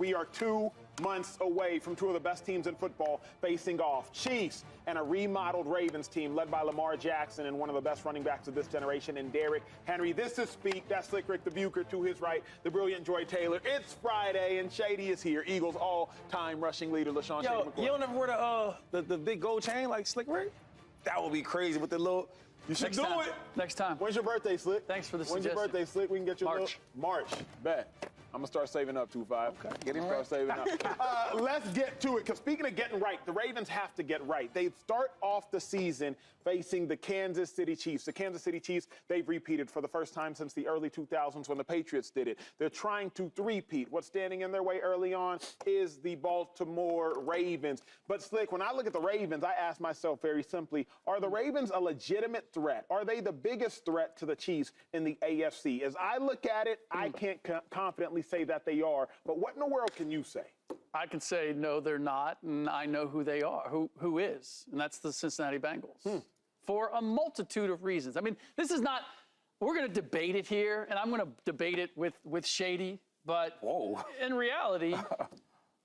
we are 2 months away from two of the best teams in football facing off. Chiefs and a remodeled Ravens team led by Lamar Jackson and one of the best running backs of this generation in Derrick Henry. This is Speak. That's Slick Rick the Bucher. To his right, the brilliant Joy Taylor. It's Friday, and Shady is here. Eagles all-time rushing leader, LeSean Shady McCoy. You don't ever wear the big gold chain like Slick Rick? That would be crazy with the little... You should do it. Next time. When's your birthday, Slick? Thanks for the When's suggestion. your birthday, Slick? We can get you March. Bet. I'm going to start saving up, 2-5. Okay. Get him Start saving up. Let's get to it, because speaking of getting right, the Ravens have to get right. They start off the season facing the Kansas City Chiefs. The Kansas City Chiefs, they've repeated for the first time since the early 2000s when the Patriots did it. They're trying to three-peat. What's standing in their way early on is the Baltimore Ravens. But, Slick, when I look at the Ravens, I ask myself very simply, are the Ravens a legitimate threat? Are they the biggest threat to the Chiefs in the AFC? As I look at it, I can't confidently say that they are. But what in the world can you say? I can say, no, they're not, and I know who they are, who is, and that's the Cincinnati Bengals. For a multitude of reasons. I mean, this is not, we're going to debate it here, and I'm going to debate it with Shady, but in reality,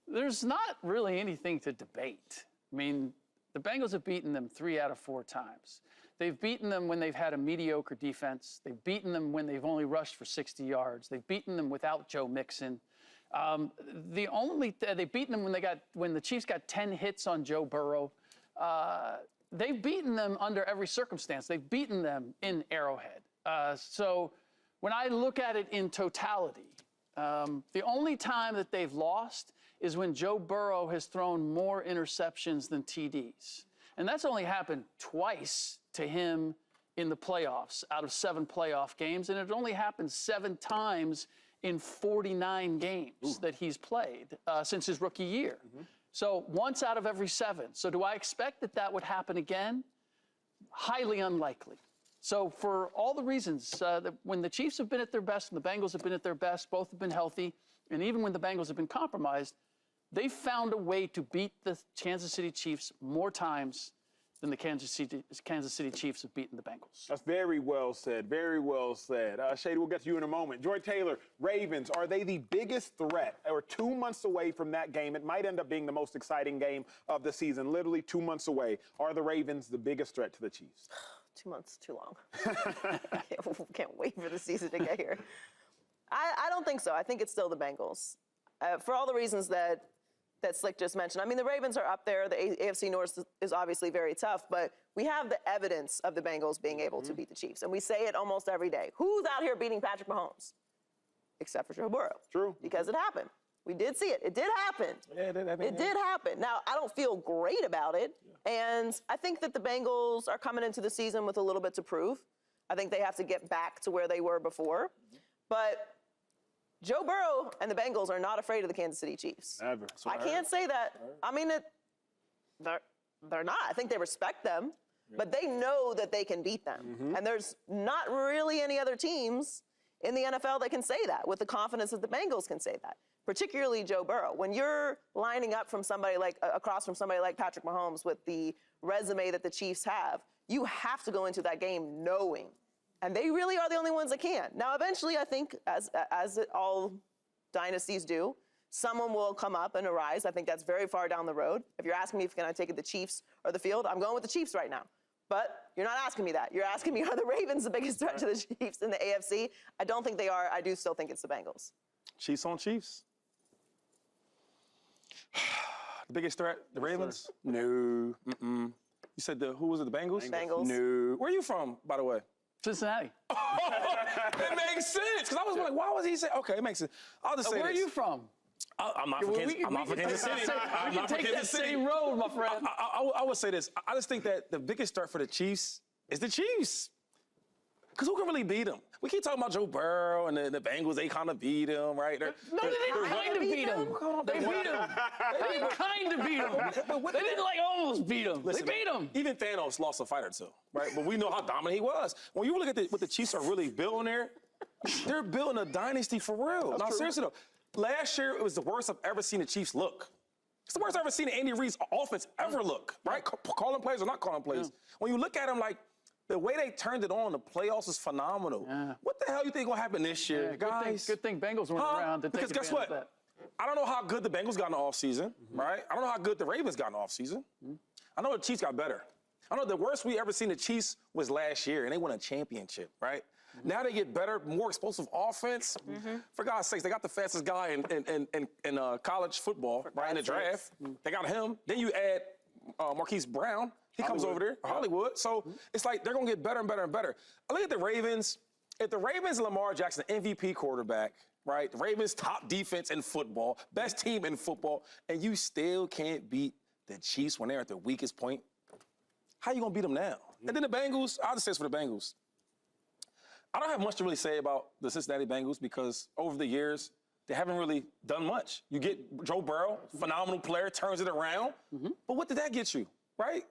there's not really anything to debate. I mean, the Bengals have beaten them 3 out of 4 times. They've beaten them when they've had a mediocre defense. They've beaten them when they've only rushed for 60 yards. They've beaten them without Joe Mixon. They've beaten them when the Chiefs got 10 hits on Joe Burrow. They've beaten them under every circumstance. They've beaten them in Arrowhead. So when I look at it in totality, the only time that they've lost is when Joe Burrow has thrown more interceptions than TDs. And that's only happened twice to him in the playoffs out of 7 playoff games. And it only happened 7 times in 49 games that he's played since his rookie year. So once out of every 7. So do I expect that would happen again? Highly unlikely. So for all the reasons, that when the Chiefs have been at their best and the Bengals have been at their best, both have been healthy, and even when the Bengals have been compromised, they've found a way to beat the Kansas City Chiefs more times than the Kansas City Chiefs have beaten the Bengals. That's very well said. Very well said. Shady, we'll get to you in a moment. Joy Taylor, Ravens, are they the biggest threat? Or 2 months away from that game. It might end up being the most exciting game of the season. Literally 2 months away. Are the Ravens the biggest threat to the Chiefs? 2 months, too long. Can't wait for the season to get here. I don't think so. I think it's still the Bengals. For all the reasons that Slick just mentioned. I mean, the Ravens are up there. The AFC North is obviously very tough, but we have the evidence of the Bengals being able to beat the Chiefs. And we say it almost every day. Who's out here beating Patrick Mahomes? Except for Joe Burrow. True. Because it happened. We did see it. It did happen. Yeah, it did happen. Now, I don't feel great about it. Yeah. And I think that the Bengals are coming into the season with a little bit to prove. I think they have to get back to where they were before. But Joe Burrow and the Bengals are not afraid of the Kansas City Chiefs. Never. I can't say that. I mean, they're not. I think they respect them, but they know that they can beat them. And there's not really any other teams in the NFL that can say that with the confidence that the Bengals can say that, particularly Joe Burrow. When you're lining up from somebody like across from somebody like Patrick Mahomes with the resume that the Chiefs have, you have to go into that game knowing. And they really are the only ones that can. Now, eventually, I think, as all dynasties do, someone will come up and arise. I think that's very far down the road. If you're asking me if can I take the Chiefs or the field, I'm going with the Chiefs right now. But you're not asking me that. You're asking me, are the Ravens the biggest threat to the Chiefs in the AFC? I don't think they are. I do still think it's the Bengals. Chiefs on Chiefs. The biggest threat, the Ravens? Sir. No. You said who was it, the Bengals? Bengals. No. Where are you from, by the way? Cincinnati. It makes sense, because I was like, why was he saying? Okay, it makes sense. I'll just say where this. are you from? I'm not from Kansas. I'm not from Kansas City. We can take that same road, my friend. I would say this. I just think that the biggest threat for the Chiefs is the Chiefs. Because who can really beat them? We keep talking about Joe Burrow and the Bengals. They kind of beat him, right? No, they didn't kind of beat him. They beat him. They didn't kind of beat him. They didn't almost beat him. They beat him. Even Thanos lost a fight or two, right? But we know how dominant he was. When you look at what the Chiefs are really building there, they're building a dynasty for real. Now, seriously though, last year it was the worst I've ever seen the Chiefs look. It's the worst I've ever seen Andy Reid's offense ever look, right? Calling plays or not calling plays. When you look at them like, the way they turned it on, the playoffs is phenomenal. What the hell you think will happen this year, guys? Good thing Bengals weren't around to take advantage of that. I don't know how good the Bengals got in the offseason, right? I don't know how good the Ravens got in the offseason. I know the Chiefs got better. I know the worst we ever seen the Chiefs was last year, and they won a championship, right? Now they get better, more explosive offense. For God's sakes, they got the fastest guy in college football, right, in the draft. They got him. Then you add Marquise Brown. He comes over there, Hollywood. So it's like they're going to get better and better and better. I look at the Ravens. If the Ravens and Lamar Jackson, MVP quarterback, right, the Ravens top defense in football, best team in football, and you still can't beat the Chiefs when they're at their weakest point, how you going to beat them now? And then the Bengals, I'll just say this for the Bengals. I don't have much to really say about the Cincinnati Bengals because over the years, they haven't really done much. You get Joe Burrow, phenomenal player, turns it around. But what did that get you, right?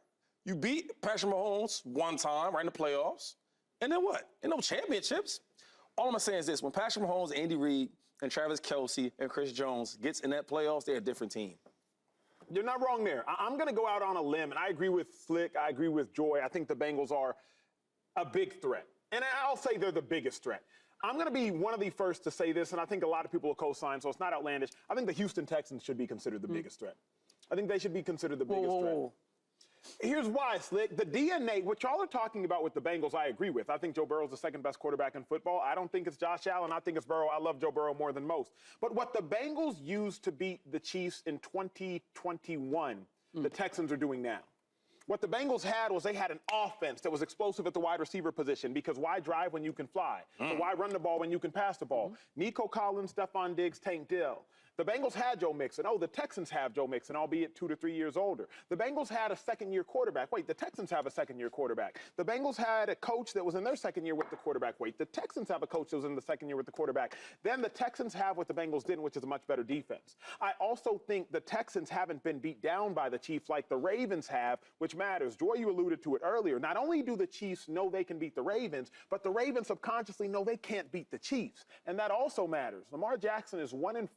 You beat Patrick Mahomes one time, right, in the playoffs. And then what? And no championships. All I'm saying is this. When Patrick Mahomes, Andy Reid, and Travis Kelce, and Chris Jones gets in that playoffs, they're a different team. You're not wrong there. I'm going to go out on a limb, and I agree with Slick. I agree with Joy. I think the Bengals are a big threat. And I'll say they're the biggest threat. I'm going to be one of the first to say this, and I think a lot of people will co-sign, so it's not outlandish. I think the Houston Texans should be considered the biggest threat. I think they should be considered the biggest threat. Here's why, Slick. The DNA, what y'all are talking about with the Bengals, I agree with. I think Joe Burrow's the second best quarterback in football. I don't think it's Josh Allen. I think it's Burrow. I love Joe Burrow more than most. But what the Bengals used to beat the Chiefs in 2021, the Texans are doing now. What the Bengals had was they had an offense that was explosive at the wide receiver position because why drive when you can fly? So why run the ball when you can pass the ball? Nico Collins, Stephon Diggs, Tank Dill. The Bengals had Joe Mixon. Oh, the Texans have Joe Mixon, albeit 2 to 3 years older. The Bengals had a second-year quarterback. Wait, the Texans have a second-year quarterback. The Bengals had a coach that was in their second year with the quarterback. Wait, the Texans have a coach that was in the second year with the quarterback. Then the Texans have what the Bengals didn't, which is a much better defense. I also think the Texans haven't been beat down by the Chiefs like the Ravens have, which matters. Joy, you alluded to it earlier. Not only do the Chiefs know they can beat the Ravens, but the Ravens subconsciously know they can't beat the Chiefs. And that also matters. Lamar Jackson is 1-4.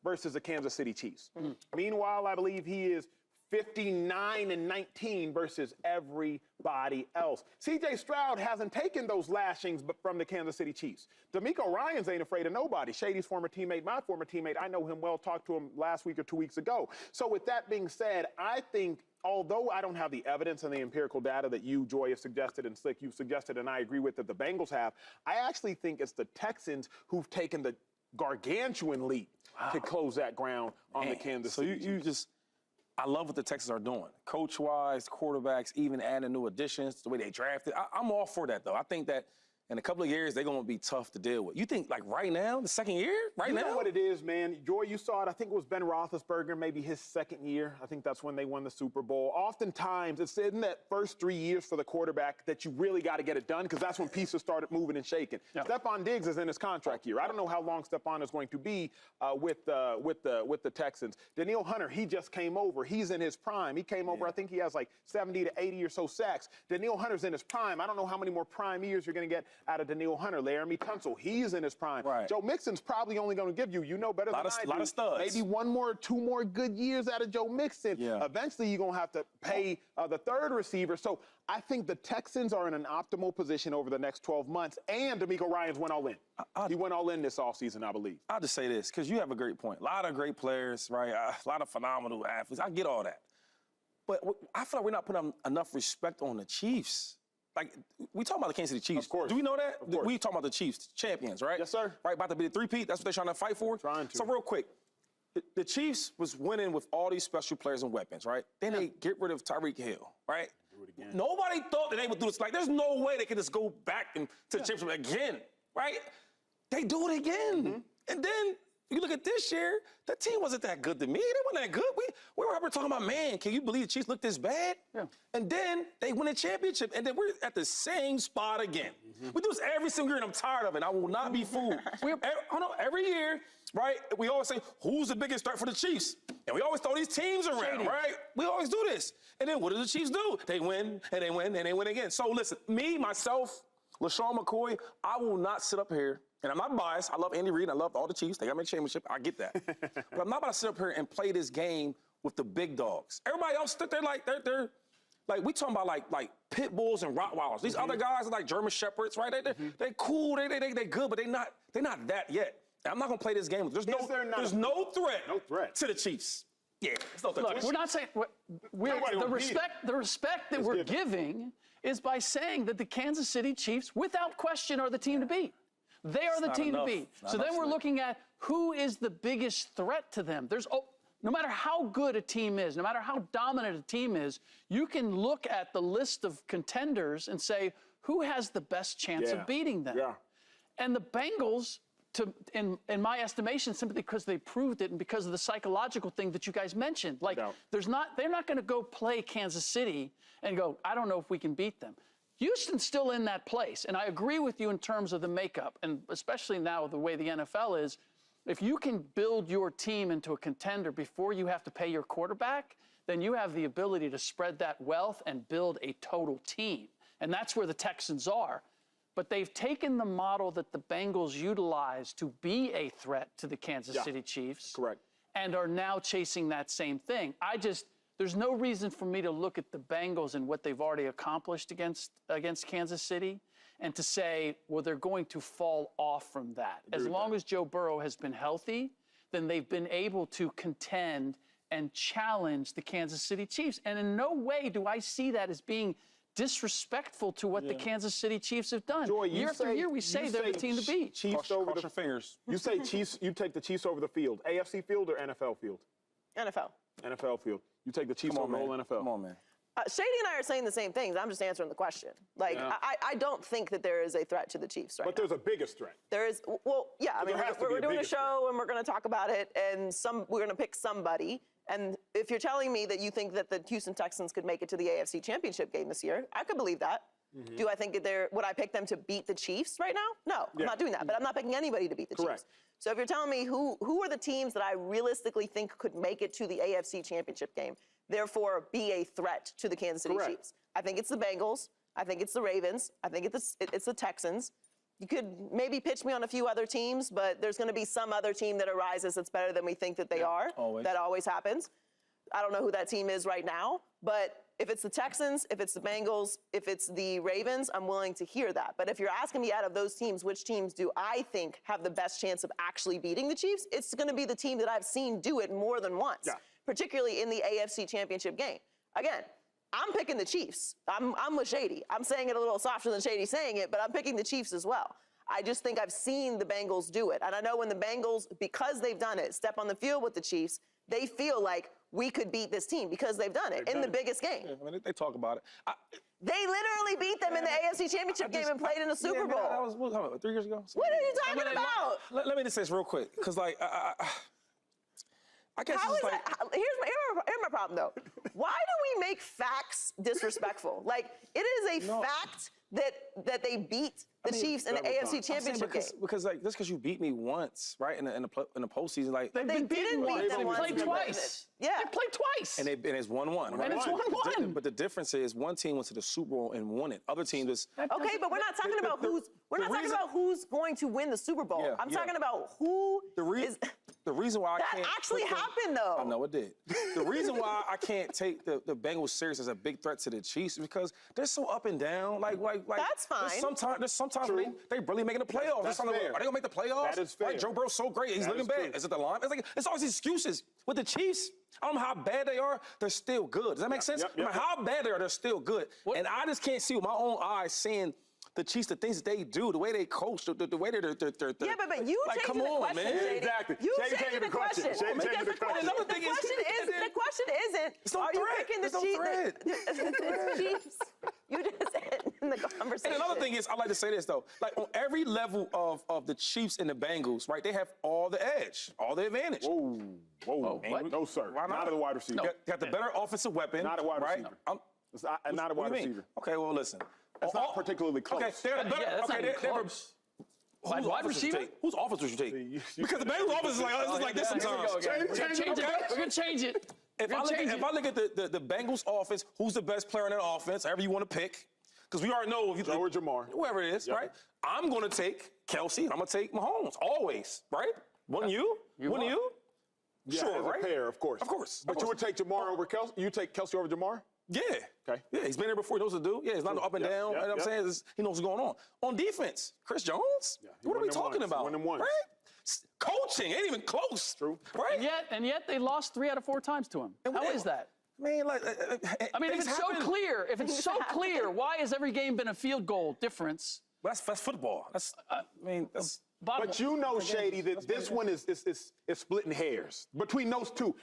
Versus the Kansas City Chiefs. Meanwhile, I believe he is 59-19 versus everybody else. C.J. Stroud hasn't taken those lashings from the Kansas City Chiefs. D'Amico Ryans ain't afraid of nobody. Shady's former teammate, my former teammate, I know him well, talked to him last week or 2 weeks ago. So with that being said, I think although I don't have the evidence and the empirical data that you, Joy, have suggested and Slick, you've suggested and I agree with that the Bengals have, I actually think it's the Texans who've taken the gargantuan leap to close that ground on the Kansas City. So you just, I love what the Texans are doing. Coach-wise, quarterbacks, even adding new additions, the way they drafted. I'm all for that, though. I think that in a couple of years, they're going to be tough to deal with. You think, like, right now, the second year? Right now? You know what it is, man. Joy, you saw it. I think it was Ben Roethlisberger, maybe his second year. I think that's when they won the Super Bowl. Oftentimes, it's in that first 3 years for the quarterback that you really got to get it done because that's when pieces started moving and shaking. Yep. Stephon Diggs is in his contract year. I don't know how long Stephon is going to be with the Texans. Danielle Hunter, he just came over. He's in his prime. He came over, I think he has like 70 to 80 or so sacks. Danielle Hunter's in his prime. I don't know how many more prime years you're going to get out of Danielle Hunter. Laramie Tunsil, he's in his prime. Right. Joe Mixon's probably only going to give you, better than I do. A lot of studs. Maybe 1 more, 2 more good years out of Joe Mixon. Yeah. Eventually, you're going to have to pay the third receiver. So I think the Texans are in an optimal position over the next 12 months. And D'Amico Ryans went all in. He went all in this offseason, I believe. I'll just say this, because you have a great point. A lot of great players, right? A lot of phenomenal athletes. I get all that. But I feel like we're not putting enough respect on the Chiefs. Like, we talking about the Kansas City Chiefs. Of course. Do we know that? Of course. We talking about the Chiefs, champions, right? Yes, sir. Right, about to be the three-peat. That's what they're trying to fight for. Trying to. So real quick, the Chiefs was winning with all these special players and weapons, right? Then they get rid of Tyreek Hill, right? Do it again. Nobody thought that they would do this. Like, there's no way they could just go back to the championship again, right? They do it again. And then you look at this year, the team wasn't that good to me. They weren't that good. We were talking about, man, can you believe the Chiefs look this bad? Yeah. And then they win a championship, and then we're at the same spot again. We do this every single year, and I'm tired of it. I will not be fooled. Every year, right, we always say, who's the biggest threat for the Chiefs? And we always throw these teams around, right? We always do this. And then what do the Chiefs do? They win, and they win, and they win again. So listen, me, myself, LeSean McCoy, I will not sit up here. And I'm not biased. I love Andy Reid. I love all the Chiefs. They got me a championship. I get that. But I'm not about to sit up here and play this game with the big dogs. Everybody else, they're like we talking about like pit bulls and Rottweilers. These other guys are like German shepherds, right? They cool. They good, but they not that yet. I'm not going to play this game. There's no threat to the Chiefs. Yeah, it's no threat. Look, we're not saying the respect that we're giving is by saying that the Kansas City Chiefs, without question, are the team to beat. They are the team to beat. So then we're looking at who is the biggest threat to them. No matter how good a team is, no matter how dominant a team is, you can look at the list of contenders and say, who has the best chance of beating them? Yeah. And the Bengals, in my estimation, simply because they proved it and because of the psychological thing that you guys mentioned, like they're not going to go play Kansas City and go, I don't know if we can beat them. Houston's still in that place, and I agree with you in terms of the makeup, and especially now the way the NFL is, if you can build your team into a contender before you have to pay your quarterback, then you have the ability to spread that wealth and build a total team. And that's where the Texans are. But they've taken the model that the Bengals utilized to be a threat to the Kansas City Chiefs. Correct. And are now chasing that same thing. There's no reason for me to look at the Bengals and what they've already accomplished against Kansas City and to say, well, they're going to fall off from that. As long as Joe Burrow has been healthy, then they've been able to contend and challenge the Kansas City Chiefs. And in no way do I see that as being disrespectful to what the Kansas City Chiefs have done. Joy, year after year, we say they're the team to beat. Chiefs over Cross your fingers. You say Chiefs. You take the Chiefs over the field. AFC field or NFL field? NFL. NFL field. You take the Chiefs over the whole NFL. Come on, man. Shady and I are saying the same things. I'm just answering the question. Like, I don't think that there is a threat to the Chiefs right now. But there's a biggest threat. There is, well, yeah. I mean, we're doing a show and we're going to talk about it, and we're going to pick somebody. And if you're telling me that you think that the Houston Texans could make it to the AFC Championship game this year, I could believe that. Mm-hmm. Do I think would I pick them to beat the Chiefs right now? No, I'm not doing that. But I'm not picking anybody to beat the Chiefs. So if you're telling me who are the teams that I realistically think could make it to the AFC Championship game, therefore be a threat to the Kansas City Chiefs, I think it's the Bengals. I think it's the Ravens. I think it's the Texans. You could maybe pitch me on a few other teams, but there's going to be some other team that arises that's better than we think that they are. Always. That always happens. I don't know who that team is right now, but if it's the Texans, if it's the Bengals, if it's the Ravens, I'm willing to hear that. But if you're asking me out of those teams, which teams do I think have the best chance of actually beating the Chiefs, it's going to be the team that I've seen do it more than once, particularly in the AFC Championship game. Again, I'm picking the Chiefs. I'm with Shady. I'm saying it a little softer than Shady saying it, but I'm picking the Chiefs as well. I just think I've seen the Bengals do it. And I know when the Bengals, because they've done it, step on the field with the Chiefs, they feel like we could beat this team because they've done it in the biggest game. Yeah, I mean, they talk about it. They literally beat them in the AFC Championship game and played in the Super Bowl. That was, what, 3 years ago? What are you talking about? Let me just say this real quick, because, like, I guess How it's is like... that? Here's my problem, though. Why do we make facts disrespectful? Like, it is a fact that they beat the Chiefs in the AFC Championship game. Because, like, just because you beat me once, right, in the postseason, like... They didn't beat them once. They played twice. Yeah. They played twice. And it's 1-1, right? And it's 1-1. But the difference is one team went to the Super Bowl and won it. Other teams just... Okay, but we're not talking about who's going to win the Super Bowl. I'm talking about who is... The reason why I can't... That actually happened, though. I know it did. The reason why I can't take the Bengals serious as a big threat to the Chiefs is because they're so up and down. Like that's fine. There's sometimes they barely making the playoffs. That's fair. Are they gonna make the playoffs? That is fair. Right, Joe Burrow's so great. He's looking bad. Is it the line? It's always excuses. With the Chiefs, I don't know how bad they are. They're still good. Does that make sense? No matter how bad they are, they're still good. And I just can't see with my own eyes seeing the Chiefs, the things that they do, the way they coach, the way they're yeah, but you like, changing come on, the question, man. Shady. Exactly. You Shady changing the question. Because the question isn't, it's no are you threat. picking the Chiefs? You just end the conversation. And another thing is, I like to say this, though. Like, on every level of the Chiefs and the Bengals, right, they have all the edge, all the advantage. Whoa. What? No, sir. Not a wide receiver. Got the better offensive weapon. Not a wide receiver. Not a wide receiver. Okay, well, listen. It's not particularly close. Okay, they're the better. That's not even close. Wide receiver? Whose offense would you take? Because the Bengals offense is like this sometimes. We're going to change it. If I look at the Bengals offense, who's the best player in that offense, however you want to pick, because we already know if you Joe or Jamar. Whoever it is, right? I'm going to take Kelsey, and I'm going to take Mahomes, always, right? Wouldn't you? Wouldn't you? Yeah, sure, as right? a pair, of course. Of course. But you would take Jamar over Kelsey? You take Kelsey over Jamar? Yeah. Okay. Yeah, he's been there before. He knows what to do. Yeah, he's not up and down. You know what I'm saying? He knows what's going on. On defense, Chris Jones? What are we talking about? Win them once. Right? Coaching ain't even close. True. Right? And yet they lost 3 out of 4 times to him. How is that? Man, like, I mean, if it's so clear, why has every game been a field goal difference? That's football. But you know, Shady, that this one is splitting hairs between those two.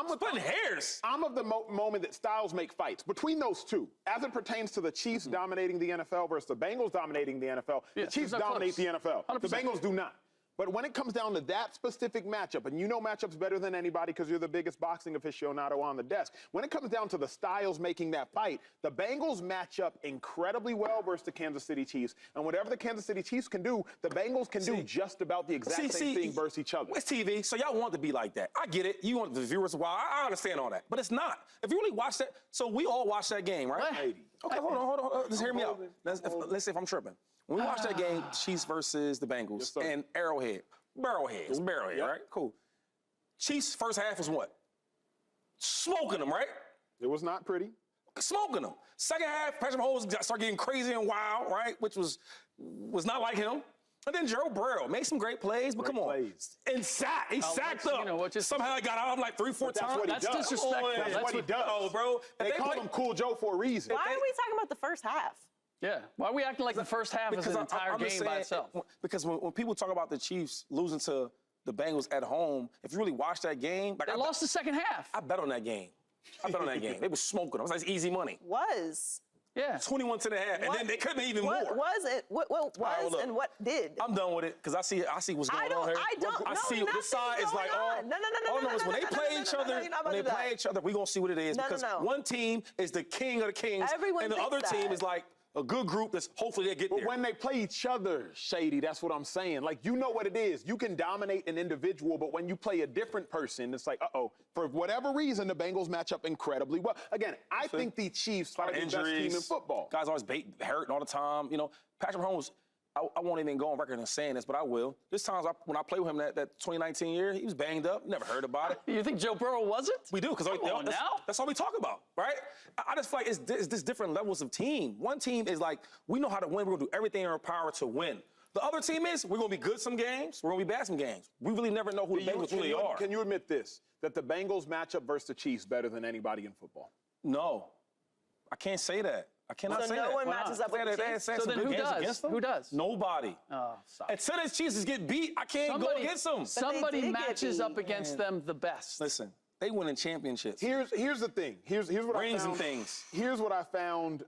Splitting hairs? I'm of the moment that styles make fights. Between those two, as it pertains to the Chiefs dominating the NFL versus the Bengals dominating the NFL, the Chiefs dominate the NFL. 100%. The Bengals do not. But when it comes down to that specific matchup, and you know matchups better than anybody because you're the biggest boxing aficionado on the desk, when it comes down to the styles making that fight, the Bengals match up incredibly well versus the Kansas City Chiefs. And whatever the Kansas City Chiefs can do, the Bengals can do just about the exact same thing versus each other. It's TV, so y'all want it to be like that. I get it. You want the viewers to watch. I understand all that. But it's not. If you really watch that, so we all watch that game, right? Okay, hold on. Just hear me out. Let's see if I'm tripping. When we watch that game, Chiefs versus the Bengals and Arrowhead. Barrelhead, right? Cool. Chiefs first half was what? Smoking them, right? It was not pretty. Smoking them. Second half, Patrick Mahomes started getting crazy and wild, right? Which was not like him. And then Joe Burrow made some great plays, but come on. And he sacked up. Somehow he got out of like 3-4 times. That's disrespectful. That's what he does. Oh, bro. They call him Cool Joe for a reason. Why are we talking about the first half? Yeah. Why are we acting like the first half is an entire game by itself? Because when people talk about the Chiefs losing to the Bengals at home, if you really watch that game, they lost the second half. I bet on that game. They were smoking them. It was like easy money. Yeah. 21 to the half, and then they couldn't even more. What was it? What was and what did? I'm done with it because I see what's going on here. I see this side is like, all I know is when they play each other, we're going to see what it is because one team is the king of the kings, and the other team is like a good group that's hopefully they get there. But when they play each other, Shady, that's what I'm saying. Like, you know what it is. You can dominate an individual, but when you play a different person, it's like, for whatever reason, the Bengals match up incredibly well. Again, I think the Chiefs are the best team in football. Guys always hurt all the time. You know, Patrick Mahomes, I won't even go on record and saying this, but I will. There's times when I play with him that 2019 year, he was banged up. Never heard about it. You think Joe Burrow wasn't? We do, because that's all we talk about, right? I just feel like it's this different levels of team. One team is like, we know how to win. We're going to do everything in our power to win. The other team is, we're going to be good some games. We're going to be bad some games. We really never know who the Bengals really are. Can you admit this, that the Bengals match up versus the Chiefs better than anybody in football? No. I can't say that. I cannot say that. So no one matches up with the Chiefs? So then who does? Who does? Nobody. Oh, sorry. Until the Chiefs get beat, I can't go against them. Somebody matches up against them the best. Listen, they winning championships. Here's the thing. Here's what Rings I found. And things. Here's what I found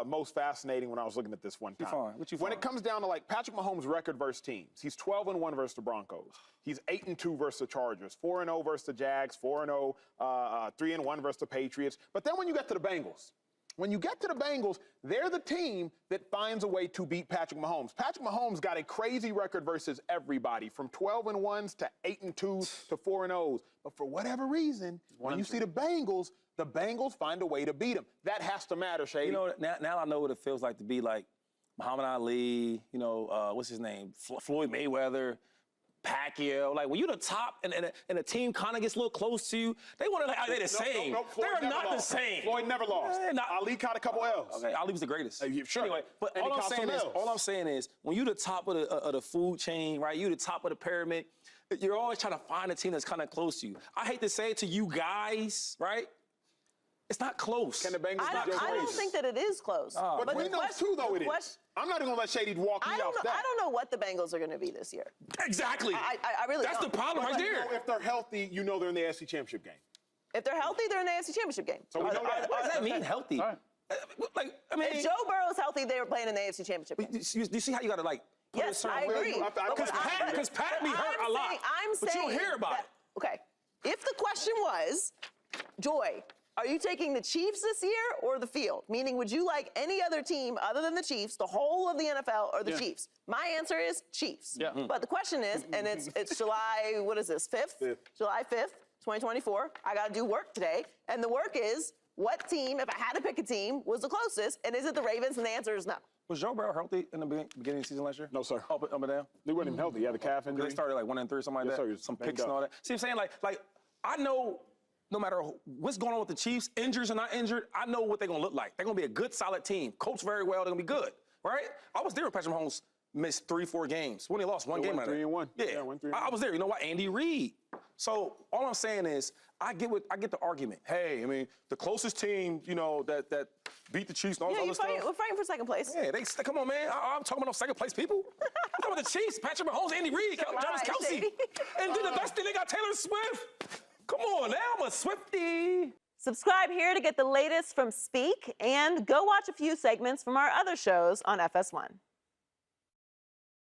most fascinating when I was looking at this one time. When it comes down to like Patrick Mahomes' record versus teams, he's 12-1 versus the Broncos. He's 8-2 versus the Chargers, 4-0 versus the Jags, 4-0, 3-1 versus the Patriots. But then when you get to the Bengals, they're the team that finds a way to beat Patrick Mahomes. Patrick Mahomes got a crazy record versus everybody, from 12-1s to 8-2s to 4-0s. But for whatever reason, when you see the Bengals find a way to beat him. That has to matter, Shady. You know, now I know what it feels like to be like Muhammad Ali, you know, what's his name? Floyd Mayweather. Pacquiao, like when you're the top and a team kind of gets a little close to you, they want to they're the same. They're not the same. Floyd never lost. Ali caught a couple L's. Okay, Ali was the greatest. Sure. Anyway, but all I'm saying is, when you're the top of the food chain, right? You're the top of the pyramid. You're always trying to find a team that's kind of close to you. I hate to say it to you guys, right? It's not close. Can the Bengals I don't think that it is close. But we know too, though, it is. I'm not even going to let Shady walk me off that. I don't know what the Bengals are going to be this year. Exactly. I really don't. That's the problem right there. If they're healthy, you know they're in the AFC Championship game. If they're healthy, they're in the AFC Championship game. So we know that. What does that mean, healthy? Right. If Joe Burrow's healthy, they were playing in the AFC Championship game. Do you see how you got to like put Yes, I agree. Because Pat be hurt a lot. But you don't hear about it. Okay. If the question was, Joy, are you taking the Chiefs this year or the field? Meaning, would you like any other team other than the Chiefs, the whole of the NFL, or the Chiefs? My answer is Chiefs. Yeah. But the question is, and it's July, what is this, 5th? July 5th, 2024. I got to do work today. And the work is, what team, if I had to pick a team, was the closest? And is it the Ravens? And the answer is no. Was Joe Burrow healthy in the beginning of the season last year? No, sir. Up and down? They weren't even healthy. He had the calf injury. They started like 1-3 or something like that. Sir, some picks and all that. See what I'm saying? Like I know no matter what's going on with the Chiefs, injured or not injured, I know what they're going to look like. They're going to be a good, solid team. Coached very well. They're going to be good, right? I was there with Patrick Mahomes missed 3-4 games. We only lost one game. Went 3-1. Yeah, went 3-1. I was there. You know what? Andy Reid. So all I'm saying is, I get the argument. Hey, I mean, the closest team, you know, that beat the Chiefs and all this other stuff. We're fighting for second place. Yeah, come on, man. I'm talking about no second place people. I'm talking about the Chiefs, Patrick Mahomes, Andy Reid, Travis Kelce. And then the best thing, they got Taylor Swift. Come on now, I'm a Swiftie. Subscribe here to get the latest from Speak, and go watch a few segments from our other shows on FS1.